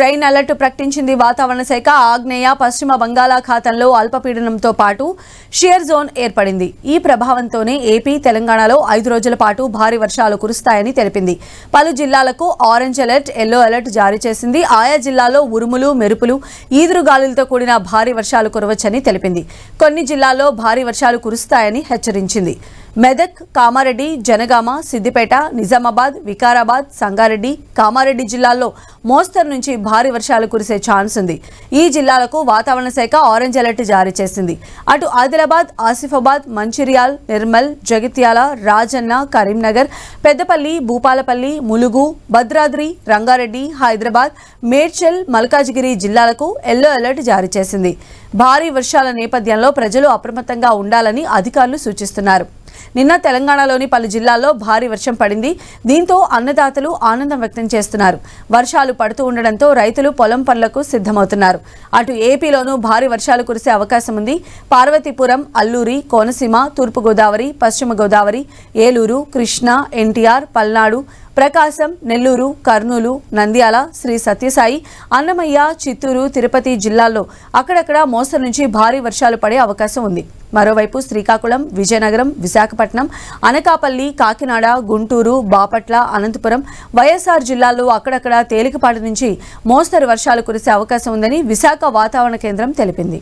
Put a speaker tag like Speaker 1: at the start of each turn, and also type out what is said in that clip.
Speaker 1: Rain alert ప్రకటించింది వాతావరణ శాఖ. ఆగ్నేయ పశ్చిమ బంగాళాఖాతంలో అల్పపీడనంతో పాటు షియర్ జోన్ ఏర్పడింది. ఈ ప్రభావంతోనే ఏపీ, తెలంగాణలో 5 రోజుల పాటు భారీ వర్షాలు కురుస్తాయని తెలిపింది. పలు జిల్లాలకు ఆరెంజ్ అలర్ట్, ఎల్లో అలర్ట్ జారీ చేసింది. ఆయా జిల్లాల్లో ఉరుములు, మెరుపులు, ఈదురుగాలులతో కూడిన భారీ వర్షాలు కురవచ్చని తెలిపింది. కొన్ని జిల్లాల్లో భారీ వర్షాలు కురుస్తాయని హెచ్చరించింది. మెదక్, కామారెడ్డి, జనగామ, సిద్దిపేట, నిజామాబాద్, వికారాబాద్, సంగారెడ్డి, కామారెడ్డి జిల్లాల్లో మోస్తరు నుంచి భారీ వర్షాలు కురిసే ఛాన్స్ ఉంది. ఈ జిల్లాలకు వాతావరణ శాఖ ఆరెంజ్ అలర్ట్ జారీ చేసింది. అటు ఆదిలాబాద్, ఆసిఫాబాద్, మంచిర్యాల్, నిర్మల్, జగిత్యాల, రాజన్న, కరీంనగర్, పెద్దపల్లి, భూపాలపల్లి, ములుగు, భద్రాద్రి, రంగారెడ్డి, హైదరాబాద్, మేడ్చల్, మల్కాజిగిరి జిల్లాలకు ఎల్లో అలర్ట్ జారీ చేసింది. భారీ వర్షాల నేపథ్యంలో ప్రజలు అప్రమత్తంగా ఉండాలని అధికారులు సూచిస్తున్నారు. నిన్న తెలంగాణలోని పలు జిల్లాల్లో భారీ వర్షం పడింది. దీంతో అన్నదాతలు ఆనందం వ్యక్తం చేస్తున్నారు. వర్షాలు పడుతూ ఉండడంతో రైతులు పొలం పనులకు సిద్ధమవుతున్నారు. అటు ఏపీలోనూ భారీ వర్షాలు కురిసే అవకాశం ఉంది. పార్వతీపురం, అల్లూరి, కోనసీమ, తూర్పుగోదావరి, పశ్చిమ గోదావరి, ఏలూరు, కృష్ణా, ఎన్టీఆర్, పల్నాడు, ప్రకాశం, నెల్లూరు, కర్నూలు, నంద్యాల, శ్రీ సత్యసాయి, అన్నమయ్య, చిత్తూరు, తిరుపతి జిల్లాల్లో అక్కడక్కడ మోస్తరు నుంచి భారీ వర్షాలు పడే అవకాశం ఉంది. మరోవైపు శ్రీకాకుళం, విజయనగరం, విశాఖపట్నం, అనకాపల్లి, కాకినాడ, గుంటూరు, బాపట్ల, అనంతపురం, వైఎస్ఆర్ జిల్లాల్లో అక్కడక్కడ తేలికపాటి నుంచి మోస్తరు వర్షాలు కురిసే అవకాశం ఉందని విశాఖ వాతావరణ కేంద్రం తెలిపింది.